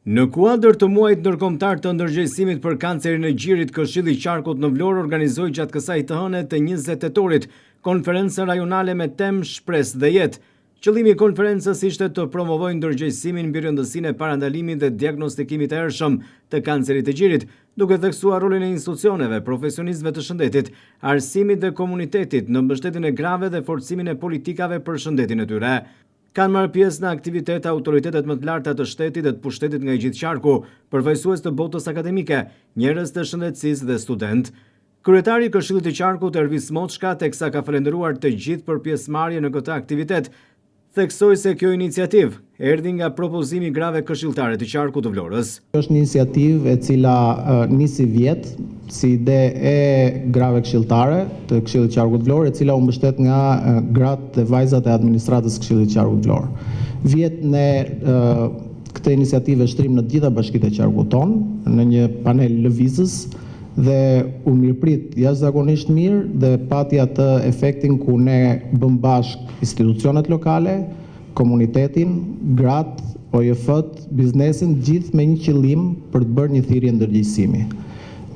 Në kuadër të muajit ndërkombëtar të ndërgjegjësimit për kancerin e gjirit, Këshilli i Qarkut në Vlorë organizoi gjatë kësaj të hëne të 20 tetorit konferencë rajonale me temë Shpresë dhe jetë. Qëllimi i konferencës ishte të promovojë ndërgjegjësimin mbi rëndësinë e parandalimit dhe diagnostikimit të hershëm të kancerit të gjirit, duke theksuar rolin e institucioneve, profesionistëve të shëndetit, arsimit dhe komunitetit në mbështetjen e grave dhe forcimin e politikave për shëndetin e tyre. Kanë marrë pjesë në aktivitete autoritetet më të larta të shtetit dhe të pushtetit nga i gjithë qarku, përfaqësues të botës akademike, njerëz të shëndetësisë dhe student. Kryetari i Këshillit të Qarkut, Ervis Moçka, teksa ka falendëruar të gjithë për pjesëmarrje në këtë aktivitet, theksoi se kjo iniciativë erdhi nga propozimi i grave këshilltare të Qarkut të Vlorës. Është një iniciativë e cila nisi vjet si ide e grave këshilltare të Këshillit të Qarkut të Vlorë, e cila u mbështet nga gratë dhe vajzat e administratës së Këshillit të Qarkut të Vlorë. Vjet ne këtë iniciativë shtrim në të gjitha bashkitë e qarkut tonë në një panel lëvizës dhe u mirëprit jashtëzakonisht mirë dhe pati atë efektin ku ne bëm bashk institucionet lokale, komunitetin, gratë, OJF-t, biznesin, gjithë me një qëllim për të bërë një thirrje ndërgjegjësimi.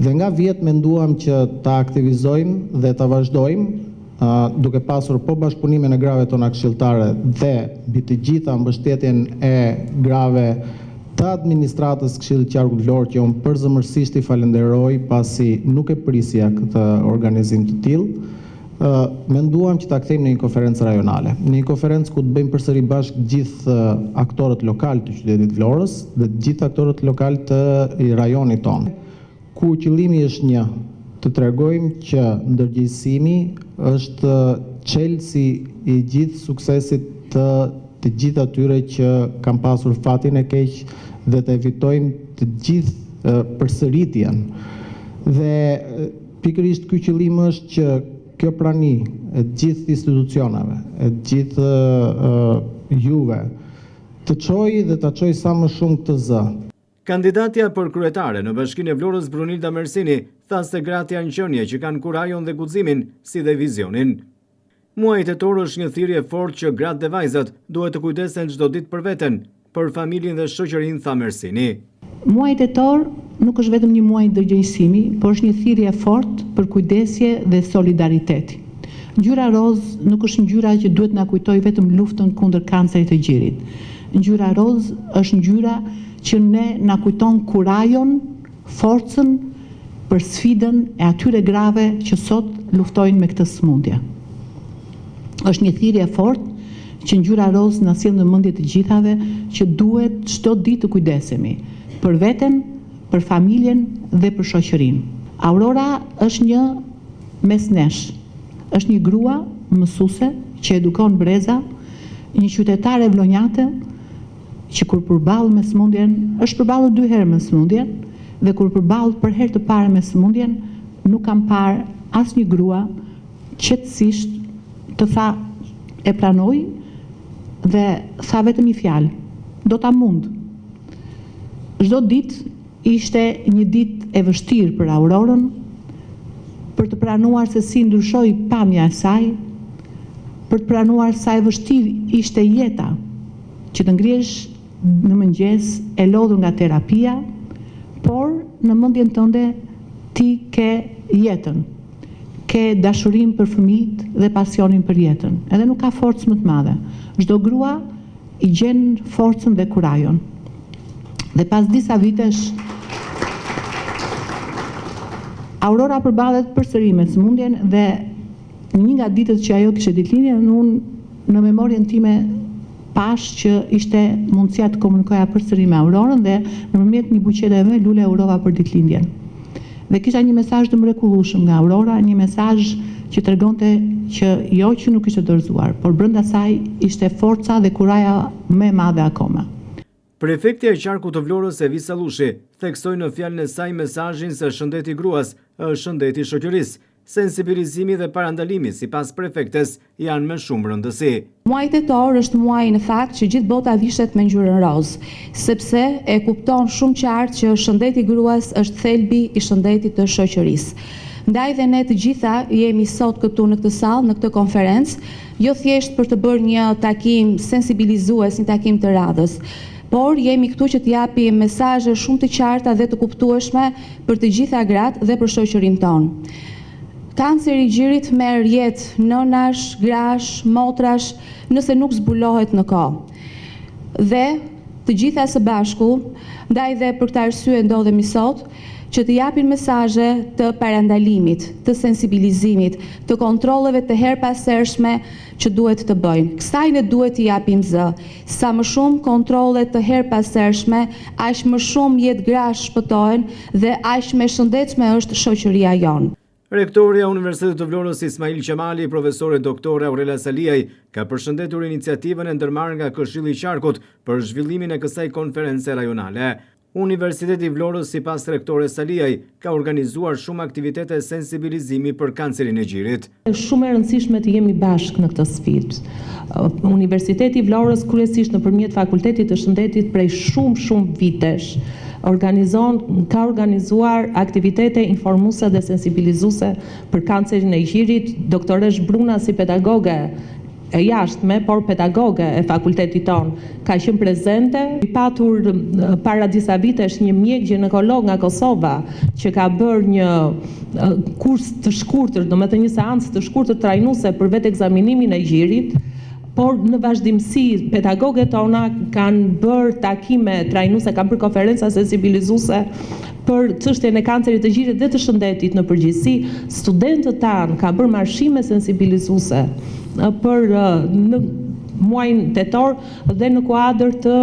Dhe nga vjet menduam që ta aktivizojmë dhe ta vazhdojmë duke pasur po bashkëpunimin e grave tona këshilltare dhe mbi të gjitha mbështetjen e grave të administratës Këshillit të Qarkut të Vlorë, që unë përzemërsisht i falenderoj pasi nuk e prisja këtë organizim të tillë. Menduam që ta kthejmë në një konferencë rajonale, në një konferencë ku të bëjmë përsëri bashkë gjithë aktorët lokal të qytetit Vlorës dhe gjithë aktorët lokal të rajonit tonë, ku qëllimi është një, të tregojmë që ndërgjegjësimi është çelësi i gjithë suksesit të gjithë atyre që kanë pasur fatin e keq dhe të evitojmë të gjithë përsëritjen. Dhe pikërisht ky qëllim është që kjo prani e gjithë institucioneve, e gjithë juve, të çojë dhe ta çojë sa më shumë këtë zë. Kandidatja për kryetare në Bashkinë e Vlorës, Brunilda Mersini, tha se gratë janë qenie që kanë kurajon dhe guximin, si dhe vizionin. Muaji tetor është një thirrje fort që gratë dhe vajzat duhet të kujdesen çdo ditë për veten, për familjen dhe shoqërinë, tha Mersini. Muaji tetor nuk është vetëm një muaj ndërgjegjësimi, por është një thirrje fort për kujdesje dhe solidaritet. Ngjyra roz nuk është ngjyra që duhet na kujtojë vetëm luftën kundër kancerit të gjirit. Ngjyra roz është ngjyra që na kujton kurajon, forcën për sfidën e atyre grave që sot luftojnë me këtë sëmundje. Është një thirrje fort që ngjyra roz na sjell në mendje të gjithave që duhet çdo ditë të kujdesemi për veten, për familjen dhe për shoqërinë. Aurora është një mesnesh, është një grua mësuese që edukon breza, një qytetare vlonjate që kur përballë me sëmundjen, është përballur 2 herë me sëmundjen dhe kur përballë për herë të parë me sëmundjen, nuk kam parë asnjë grua qetësisht të tha e pranoj dhe tha vetëm një fjalë, do ta mund. Çdo ditë ishte një ditë e vështirë për Aurorën, për të pranuar se si ndryshoi pamja e saj, për të pranuar sa e vështirë ishte jeta, që të ngrihesh në mëngjes e lodhur nga terapia, por në mendjen tënde ti ke jetën, ke dashurinë për fëmijët dhe pasionin për jetën. Edhe nuk ka forcë më të madhe. Çdo grua i gjen forcën dhe kurajon. Dhe pas disa vitesh, Aurora përballet përsëri me sëmundjen dhe një nga ditët që ajo kishte ditëlindjen, unë në memorien time pash që ishte mundësia të komunikoja përsëri me Aurorën dhe nëpërmjet një buqete me lule urova për ditëlindjen. Dhe kisha një mesazh të mrekullueshëm nga Aurora, një mesazh që tregonte që jo që nuk ishte dorëzuar, por brenda saj ishte forca dhe kuraja më e madhe akoma. Prefektja e Qarkut të Vlorës, Evis Sallushi, theksoi në fjalën e saj mesazhin se shëndeti i gruas është shëndeti i shoqërisë. Sensibilizimi dhe parandalimi, sipas prefektes, janë me shumë rëndësi. Muaji tetor është muaj në fakt që gjithë bota vishet me ngjyrën roz, sepse e kupton shumë qartë që shëndeti i gruas është thelbi i shëndetit të shoqërisë. Ndaj dhe ne të gjitha jemi sot këtu në këtë sallë, në këtë konferencë, jo thjesht për të bërë një takim sensibilizues, një takim të radhës, por jemi këtu që t'japim mesazhe shumë të qarta dhe të kuptueshme për të gjitha gratë dhe për shoqërinë tonë. Kanceri i gjirit merr jetë nënash, grash, motrash, nëse nuk zbulohet në kohë. Dhe të gjitha së bashku, ndaj dhe për këtë arsye ndodhemi sot, që të japin mesazhe të parandalimit, të sensibilizimit, të kontrolleve të herpashershme që duhet të bëjnë. Kësaj ne duhet të japim zë. Sa më shumë kontrolle të herpashershme, aq më shumë jetë grash shpëtohen dhe aq më e shëndetshme është shoqëria jonë. Rektoria e Universitetit të Vlorës Ismail Qemali, profesore doktore Aurela Saliaj, ka përshëndetur iniciativën e ndërmarrë nga Këshilli i Qarkut për zhvillimin e kësaj konference rajonale. Universiteti i Vlorës, sipas rektores Saliaj, ka organizuar shumë aktivitete sensibilizimi për kancerin e gjirit. Shumë e rëndësishme të jemi bashkë në këtë sfidë. Universiteti i Vlorës kryesisht nëpërmjet Fakultetit të Shëndetit prej shumë vitesh ka organizuar aktivitete informuese dhe sensibilizuese për kancerin e gjirit. Doktoresh Bruna si pedagoge e jashtme, por pedagoge e fakultetit ton, ka qenë prezente. I patur para disa vitesh një mjek ginekolog nga Kosova që ka bërë një kurs të shkurtër, domethënë një seancë të shkurtër trajnuese për vetë ekzaminimin e gjirit. Por në vazhdimsi, pedagogët tona kanë bërë takime trajnuese, kanë bërë konferenca sensibilizuese për çështjen e kancerit të gjirit dhe të shëndetit në përgjithësi. Studentët tanë kanë bërë marshime sensibilizuese për në muajin tetor dhe në kuadër të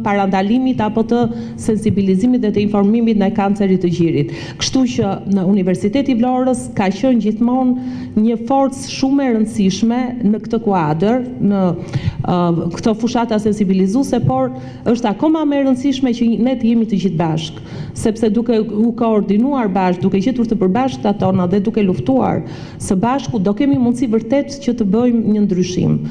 parandalimit apo të sensibilizimit dhe të informimit ndaj kancerit të gjirit. Kështu që në Universiteti i Vlorës ka qenë gjithmonë një forcë shumë e rëndësishme në këtë kuadër, në këto fushata sensibilizuese, por është akoma më e rëndësishme që ne të jemi të gjithë bashkë, sepse duke u koordinuar bashkë, duke gjetur të përbashkëtat tona dhe duke luftuar së bashku, do kemi mundësi vërtet që të bëjmë një ndryshim.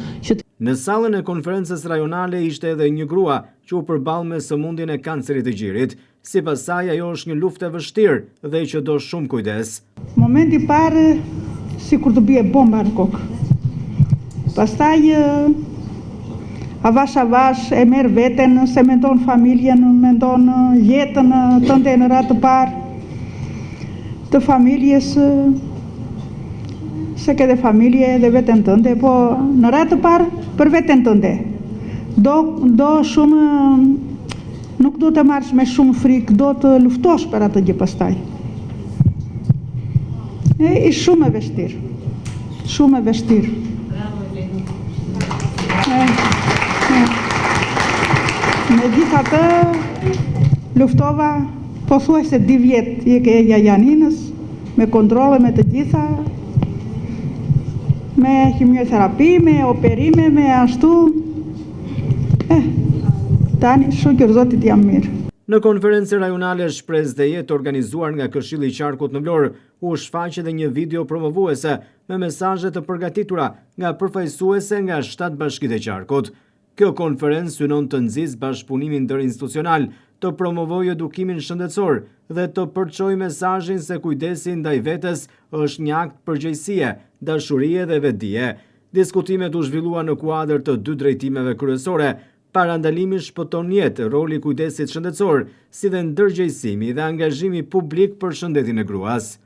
Në sallën e konferencës rajonale ishte edhe një grua që u përball me sëmundjen e kancerit të gjirit. Sipas saj, ajo është një luftë e vështirë dhe që do shumë kujdes. Momenti i parë sikur të bie bomba në kokë. Pastaj avash e merr veten, se mendon familjen, mendon jetën tënde në radhë të parë të familjes. Se ke dhe familje dhe veten tënde, po në radhë të parë për veten tënde. Do shumë, nuk do të marrësh me shumë frikë, do të luftosh për atë gjë pastaj. Ishte shumë e vështirë. Shumë e vështirë. Megjithatë, luftova pothuajse 2 vjet jekja Janinës, me kontrolle me të gjitha, me kimiotherapi, me operime, me ashtu. Tani shukër Zotit jam mirë. Në konferencë rajonale Shpresë dhe Jetë organizuar nga Këshilli i Qarkut në Vlorë, u shfaq edhe një video promovuese me mesazhe të përgatitura nga përfaqësuese nga 7 bashkitë e Qarkut. Kjo konferencë synon të nxjisë bashkëpunimin ndërinstitucional, të promovojë edukimin shëndetësor dhe të përçojë mesazhin se kujdesi ndaj vetes është një akt përgjegjësie, dashurie dhe vetdije. Diskutimet u zhvillua në kuadër të 2 drejtimeve kryesore: parandalimi shpëton jetë, roli i kujdesit shëndetësor, si dhe ndërgjegjësimi dhe angazhimi publik për shëndetin e gruas.